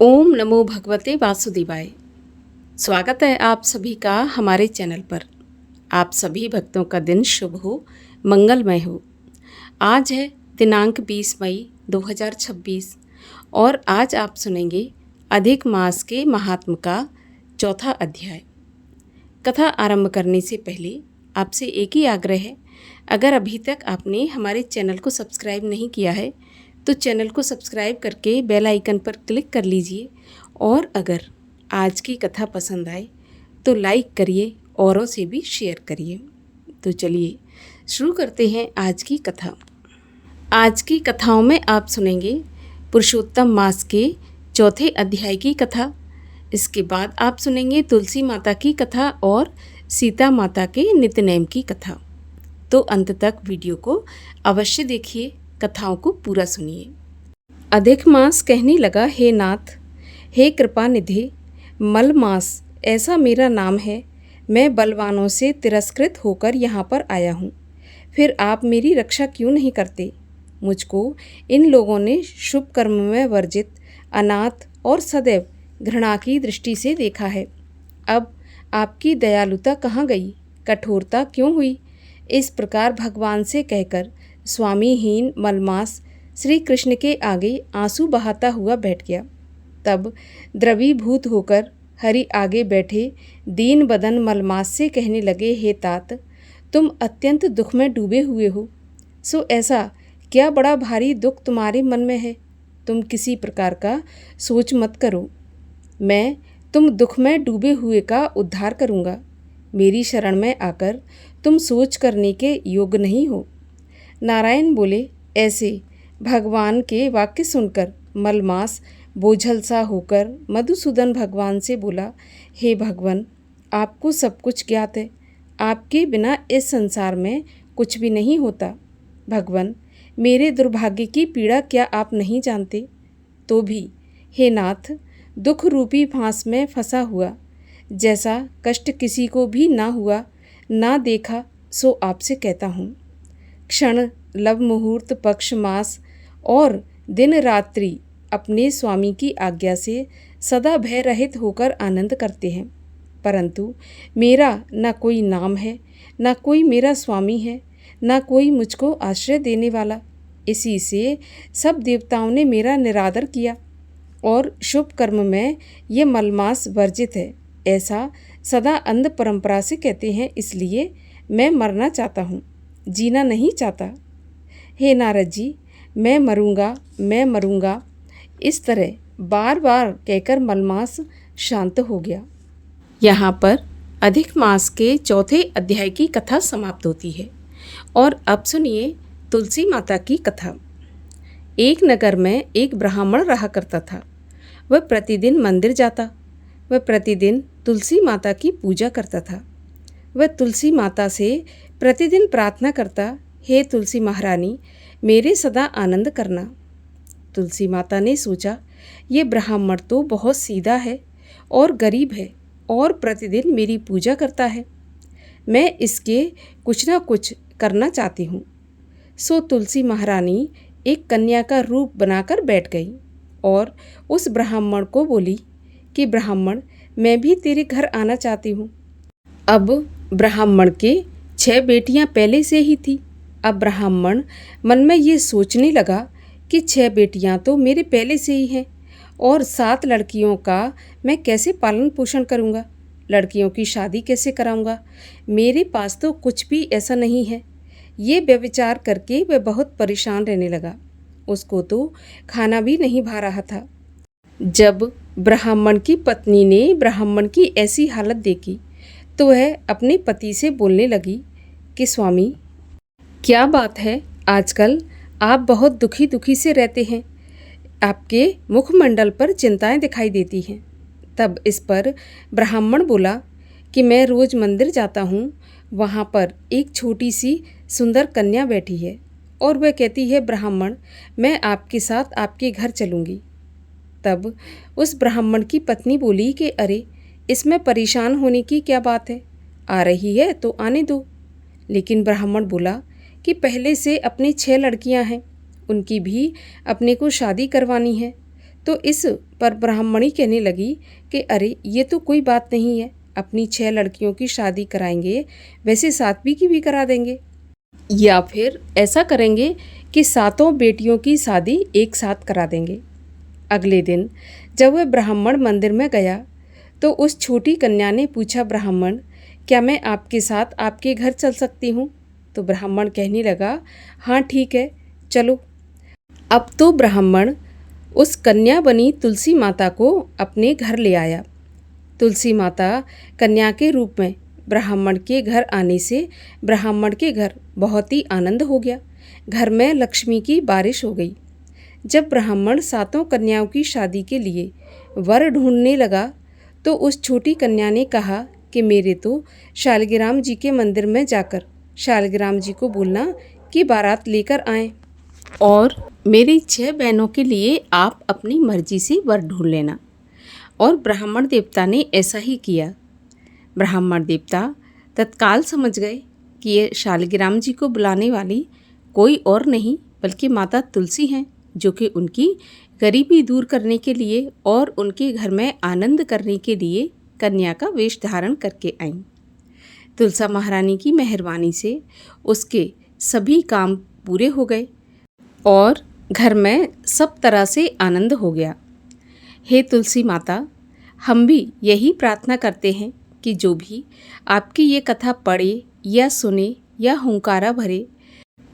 ओम नमो भगवते वासुदेवाय। स्वागत है आप सभी का हमारे चैनल पर। आप सभी भक्तों का दिन शुभ हो, मंगलमय हो। आज है दिनांक 20 मई 2026 और आज आप सुनेंगे अधिक मास के महात्म का चौथा अध्याय। कथा आरंभ करने से पहले आपसे एक ही आग्रह है, अगर अभी तक आपने हमारे चैनल को सब्सक्राइब नहीं किया है तो चैनल को सब्सक्राइब करके बेल आइकन पर क्लिक कर लीजिए और अगर आज की कथा पसंद आए तो लाइक करिए, औरों से भी शेयर करिए। तो चलिए शुरू करते हैं आज की कथा। आज की कथाओं में आप सुनेंगे पुरुषोत्तम मास के चौथे अध्याय की कथा। इसके बाद आप सुनेंगे तुलसी माता की कथा और सीता माता के नित्यनेम की कथा। तो अंत तक वीडियो को अवश्य देखिए, कथाओं को पूरा सुनिए। अधिक मास कहने लगा, हे नाथ, हे कृपा निधि, मल मास ऐसा मेरा नाम है। मैं बलवानों से तिरस्कृत होकर यहाँ पर आया हूँ, फिर आप मेरी रक्षा क्यों नहीं करते? मुझको इन लोगों ने शुभ कर्म में वर्जित, अनाथ और सदैव घृणा की दृष्टि से देखा है। अब आपकी दयालुता कहाँ गई? कठोरता क्यों हुई? इस प्रकार भगवान से कहकर स्वामीहीन मलमास श्री कृष्ण के आगे आंसू बहाता हुआ बैठ गया। तब द्रवीभूत होकर हरि आगे बैठे दीन बदन मलमास से कहने लगे, हे तात, तुम अत्यंत दुख में डूबे हुए हो। सो ऐसा क्या बड़ा भारी दुख तुम्हारे मन में है? तुम किसी प्रकार का सोच मत करो, मैं तुम दुख में डूबे हुए का उद्धार करूँगा। मेरी शरण में आकर तुम सोच करने के योग्य नहीं हो। नारायण बोले। ऐसे भगवान के वाक्य सुनकर मलमास बोझल सा होकर मधुसूदन भगवान से बोला, हे भगवान, आपको सब कुछ ज्ञात है। आपके बिना इस संसार में कुछ भी नहीं होता। भगवान, मेरे दुर्भाग्य की पीड़ा क्या आप नहीं जानते? तो भी हे नाथ, दुख रूपी फांस में फंसा हुआ जैसा कष्ट किसी को भी ना हुआ ना देखा, सो आपसे कहता हूँ। क्षण लव मुहूर्त पक्ष मास और दिन रात्रि अपने स्वामी की आज्ञा से सदा भय रहित होकर आनंद करते हैं, परंतु मेरा न कोई नाम है, न कोई मेरा स्वामी है, न कोई मुझको आश्रय देने वाला। इसी से सब देवताओं ने मेरा निरादर किया और शुभ कर्म में ये मलमास वर्जित है, ऐसा सदा अंध परंपरा से कहते हैं। इसलिए मैं मरना चाहता हूँ, जीना नहीं चाहता। हे नारद जी, मैं मरूँगा, मैं मरूँगा, इस तरह बार बार कहकर मलमास शांत हो गया। यहाँ पर अधिक मास के चौथे अध्याय की कथा समाप्त होती है और अब सुनिए तुलसी माता की कथा। एक नगर में एक ब्राह्मण रहा करता था। वह प्रतिदिन मंदिर जाता, वह प्रतिदिन तुलसी माता की पूजा करता था। वह तुलसी माता से प्रतिदिन प्रार्थना करता, हे तुलसी महारानी, मेरे सदा आनंद करना। तुलसी माता ने सोचा, ये ब्राह्मण तो बहुत सीधा है और गरीब है और प्रतिदिन मेरी पूजा करता है, मैं इसके कुछ ना कुछ करना चाहती हूँ। सो तुलसी महारानी एक कन्या का रूप बनाकर बैठ गई और उस ब्राह्मण को बोली कि ब्राह्मण, मैं भी तेरे घर आना चाहती हूँ। अब ब्राह्मण के 6 बेटियाँ पहले से ही थी। अब ब्राह्मण मन में ये सोचने लगा कि 6 बेटियाँ तो मेरे पहले से ही हैं और 7 लड़कियों का मैं कैसे पालन पोषण करूँगा, लड़कियों की शादी कैसे कराऊँगा, मेरे पास तो कुछ भी ऐसा नहीं है। ये व्यविचार करके वह बहुत परेशान रहने लगा। उसको तो खाना भी नहीं भा रहा था। जब ब्राह्मण की पत्नी ने ब्राह्मण की ऐसी हालत देखी तो वह अपने पति से बोलने लगी कि स्वामी, क्या बात है, आजकल आप बहुत दुखी दुखी से रहते हैं, आपके मुखमंडल पर चिंताएं दिखाई देती हैं। तब इस पर ब्राह्मण बोला कि मैं रोज़ मंदिर जाता हूँ, वहाँ पर एक छोटी सी सुंदर कन्या बैठी है और वह कहती है, ब्राह्मण, मैं आपके साथ आपके घर चलूँगी। तब उस ब्राह्मण की पत्नी बोली कि अरे, इसमें परेशान होने की क्या बात है, आ रही है तो आने दो। लेकिन ब्राह्मण बोला कि पहले से अपनी 6 लड़कियां हैं, उनकी भी अपने को शादी करवानी है, तो इस पर ब्राह्मणी कहने लगी कि अरे ये तो कोई बात नहीं है, अपनी 6 लड़कियों की शादी कराएंगे, वैसे 7वीं की भी करा देंगे, या फिर ऐसा करेंगे कि 7 बेटियों की शादी एक साथ करा देंगे। अगले दिन जब वह ब्राह्मण मंदिर में गया तो उस छोटी कन्या ने पूछा, ब्राह्मण क्या मैं आपके साथ आपके घर चल सकती हूँ? तो ब्राह्मण कहने लगा, हाँ ठीक है चलो। अब तो ब्राह्मण उस कन्या बनी तुलसी माता को अपने घर ले आया। तुलसी माता कन्या के रूप में ब्राह्मण के घर आने से ब्राह्मण के घर बहुत ही आनंद हो गया। घर में लक्ष्मी की बारिश हो गई। जब ब्राह्मण 7 कन्याओं की शादी के लिए वर ढूंढने लगा तो उस छोटी कन्या ने कहा कि मेरे तो शालिग्राम जी के मंदिर में जाकर शालिग्राम जी को बोलना कि बारात लेकर आएं और मेरी 6 बहनों के लिए आप अपनी मर्जी से वर ढूंढ लेना। और ब्राह्मण देवता ने ऐसा ही किया। ब्राह्मण देवता तत्काल समझ गए कि ये शालिग्राम जी को बुलाने वाली कोई और नहीं बल्कि माता तुलसी हैं, जो कि उनकी गरीबी दूर करने के लिए और उनके घर में आनंद करने के लिए कन्या का वेश धारण करके आईं। तुलसा महारानी की मेहरबानी से उसके सभी काम पूरे हो गए और घर में सब तरह से आनंद हो गया। हे तुलसी माता, हम भी यही प्रार्थना करते हैं कि जो भी आपकी ये कथा पढ़े या सुने या हुंकारा भरे,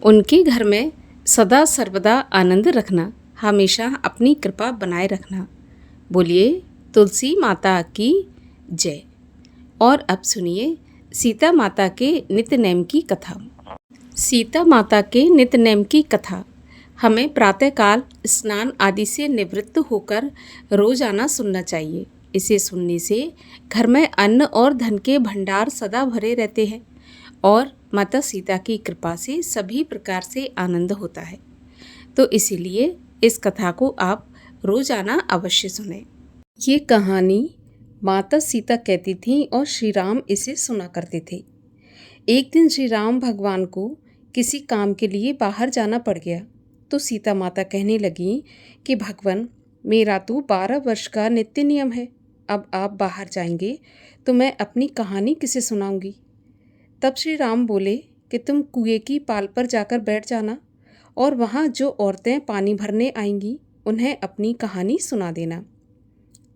उनके घर में सदा सर्वदा आनंद रखना, हमेशा अपनी कृपा बनाए रखना। बोलिए तुलसी माता की जय। और अब सुनिए सीता माता के नित्यनेम की कथा। सीता माता के नित्यनेम की कथा हमें प्रातःकाल स्नान आदि से निवृत्त होकर रोजाना सुनना चाहिए। इसे सुनने से घर में अन्न और धन के भंडार सदा भरे रहते हैं और माता सीता की कृपा से सभी प्रकार से आनंद होता है। तो इसीलिए इस कथा को आप रोजाना अवश्य सुनें। ये कहानी माता सीता कहती थीं और श्री राम इसे सुना करते थे। एक दिन श्री राम भगवान को किसी काम के लिए बाहर जाना पड़ गया तो सीता माता कहने लगी कि भगवान, मेरा तो 12 वर्ष का नित्य नियम है, अब आप बाहर जाएंगे तो मैं अपनी कहानी किसे सुनाऊंगी। तब श्री राम बोले कि तुम कुएं की पाल पर जाकर बैठ जाना और वहाँ जो औरतें पानी भरने आएंगी उन्हें अपनी कहानी सुना देना।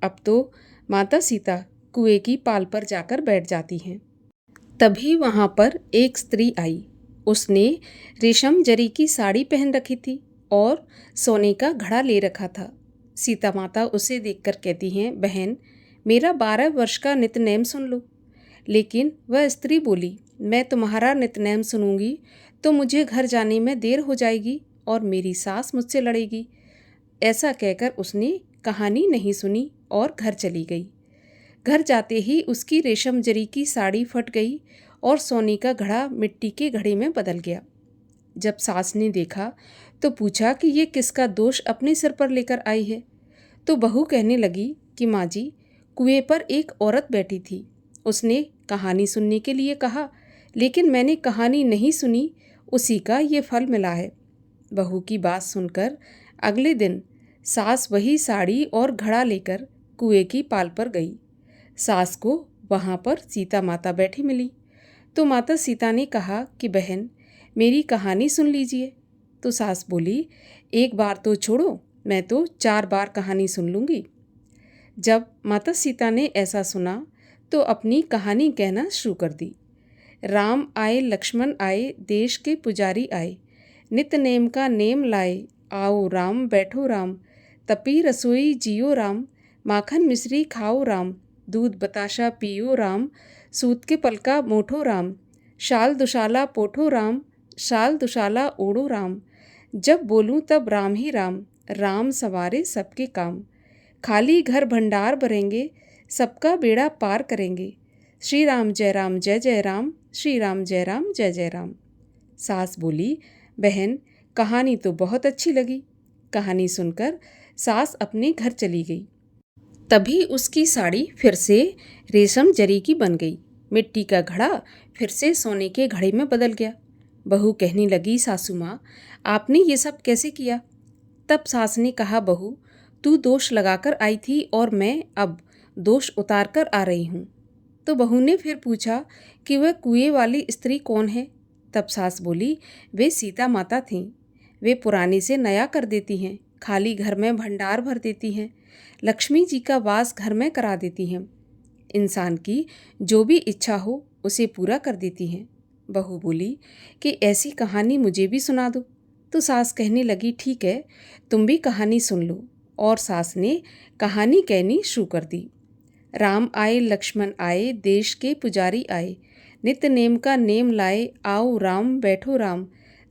अब तो माता सीता कुएं की पाल पर जाकर बैठ जाती हैं। तभी वहाँ पर एक स्त्री आई। उसने रेशम जरी की साड़ी पहन रखी थी और सोने का घड़ा ले रखा था। सीता माता उसे देखकर कहती हैं, बहन, मेरा 12 वर्ष का नित्यनेम सुन लो। लेकिन वह स्त्री बोली, मैं तुम्हारा नित्यनेम सुनूंगी तो मुझे घर जाने में देर हो जाएगी और मेरी सास मुझसे लड़ेगी। ऐसा कहकर उसने कहानी नहीं सुनी और घर चली गई। घर जाते ही उसकी रेशम जरी की साड़ी फट गई और सोने का घड़ा मिट्टी के घड़े में बदल गया। जब सास ने देखा तो पूछा कि ये किसका दोष अपने सिर पर लेकर आई है। तो बहू कहने लगी कि माँ जी, कुएं पर एक औरत बैठी थी, उसने कहानी सुनने के लिए कहा, लेकिन मैंने कहानी नहीं सुनी, उसी का ये फल मिला है। बहू की बात सुनकर अगले दिन सास वही साड़ी और घड़ा लेकर कुएं की पाल पर गई। सास को वहाँ पर सीता माता बैठी मिली तो माता सीता ने कहा कि बहन, मेरी कहानी सुन लीजिए। तो सास बोली, एक बार तो छोड़ो, मैं तो 4 बार कहानी सुन लूँगी। जब माता सीता ने ऐसा सुना तो अपनी कहानी कहना शुरू कर दी। राम आए, लक्ष्मण आए, देश के पुजारी आए, नित नेम का नेम लाए, आओ राम बैठो राम, तपी रसोई जियो राम, माखन मिश्री खाओ राम, दूध बताशा पियो राम, सूत के पलका मोठो राम, शाल दुशाला पोठो राम, शाल दुशाला ओढ़ो राम, जब बोलूं तब राम ही राम, राम सवारे सबके काम, खाली घर भंडार भरेंगे, सबका बेड़ा पार करेंगे, श्री राम जय राम जय जय राम, श्री राम जय राम जय जय राम। सास बोली, बहन, कहानी तो बहुत अच्छी लगी। कहानी सुनकर सास अपने घर चली गई। तभी उसकी साड़ी फिर से रेशम जरी की बन गई, मिट्टी का घड़ा फिर से सोने के घड़े में बदल गया। बहू कहने लगी, सासू माँ, आपने ये सब कैसे किया? तब सास ने कहा, बहू, तू दोष लगाकर आई थी और मैं अब दोष उतार कर आ रही हूँ। तो बहू ने फिर पूछा कि वह कुएं वाली स्त्री कौन है। तब सास बोली, वे सीता माता थीं। वे पुराने से नया कर देती हैं, खाली घर में भंडार भर देती हैं, लक्ष्मी जी का वास घर में करा देती हैं, इंसान की जो भी इच्छा हो उसे पूरा कर देती हैं। बहू बोली कि ऐसी कहानी मुझे भी सुना दो। तो सास कहने लगी, ठीक है, तुम भी कहानी सुन लो। और सास ने कहानी कहनी शुरू कर दी। राम आए लक्ष्मण आए, देश के पुजारी आए, नित नेम का नेम लाए, आओ राम बैठो राम,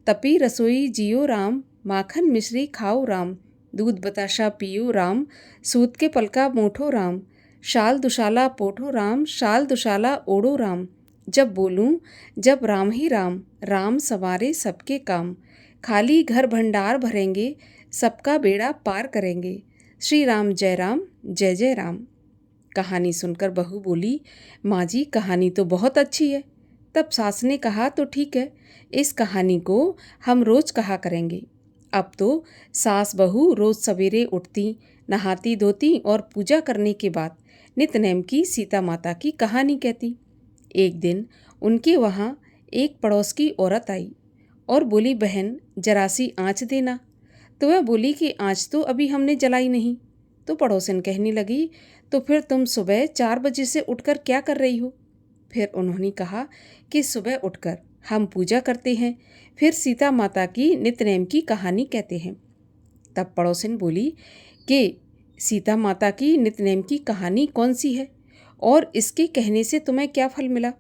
तपी रसोई जियो राम, माखन मिश्री खाओ राम, दूध बताशा पियो राम, सूत के पलका मोठो राम, शाल दुशाला पोठो राम, शाल दुशाला ओढ़ो राम, जब बोलूं जब राम ही राम, राम सवारे सबके काम, खाली घर भंडार भरेंगे, सबका बेड़ा पार करेंगे, श्री राम जय जय राम। कहानी सुनकर बहू बोली, माँ जी कहानी तो बहुत अच्छी है। तब सास ने कहा, तो ठीक है, इस कहानी को हम रोज कहा करेंगे। अब तो सास बहू रोज सवेरे उठती, नहाती धोती और पूजा करने के बाद नितनेम की सीता माता की कहानी कहती। एक दिन उनके वहाँ एक पड़ोस की औरत आई और बोली, बहन जरा सी आँच देना। तो वह बोली कि आँच तो अभी हमने जलाई नहीं। तो पड़ोसन कहने लगी, तो फिर तुम सुबह 4 बजे से उठकर क्या कर रही हो? फिर उन्होंने कहा कि सुबह उठकर हम पूजा करते हैं, फिर सीता माता की नितनेम की कहानी कहते हैं। तब पड़ोसन बोली कि सीता माता की नितनेम की कहानी कौन सी है और इसके कहने से तुम्हें क्या फल मिला?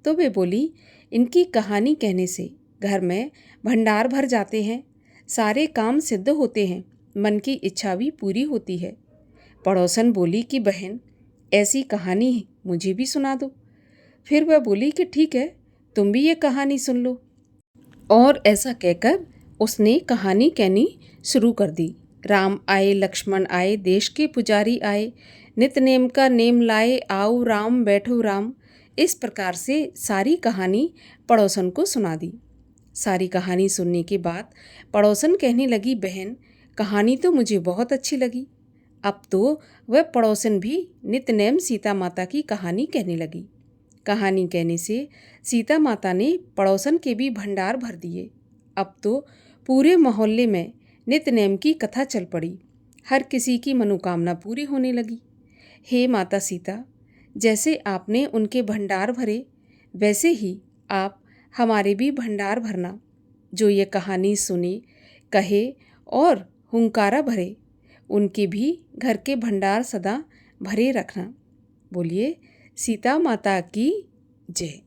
तो वे बोली, इनकी कहानी कहने से घर में भंडार भर जाते हैं, सारे काम सिद्ध होते हैं, मन की इच्छा भी पूरी होती है। पड़ोसन बोली कि बहन ऐसी कहानी मुझे भी सुना दो। फिर वह बोली कि ठीक है, तुम भी ये कहानी सुन लो। और ऐसा कहकर उसने कहानी कहनी शुरू कर दी। राम आए लक्ष्मण आए, देश के पुजारी आए, नित नेम का नेम लाए, आओ राम बैठो राम। इस प्रकार से सारी कहानी पड़ोसन को सुना दी। सारी कहानी सुनने के बाद पड़ोसन कहने लगी, बहन कहानी तो मुझे बहुत अच्छी लगी। अब तो वह पड़ोसन भी नितनेम सीता माता की कहानी कहने लगी। कहानी कहने से सीता माता ने पड़ोसन के भी भंडार भर दिए। अब तो पूरे मोहल्ले में नितनेम की कथा चल पड़ी। हर किसी की मनोकामना पूरी होने लगी। हे माता सीता, जैसे आपने उनके भंडार भरे, वैसे ही आप हमारे भी भंडार भरना। जो ये कहानी सुने, कहे और हुंकारा भरे, उनके भी घर के भंडार सदा भरे रखना। बोलिए सीता माता की जय।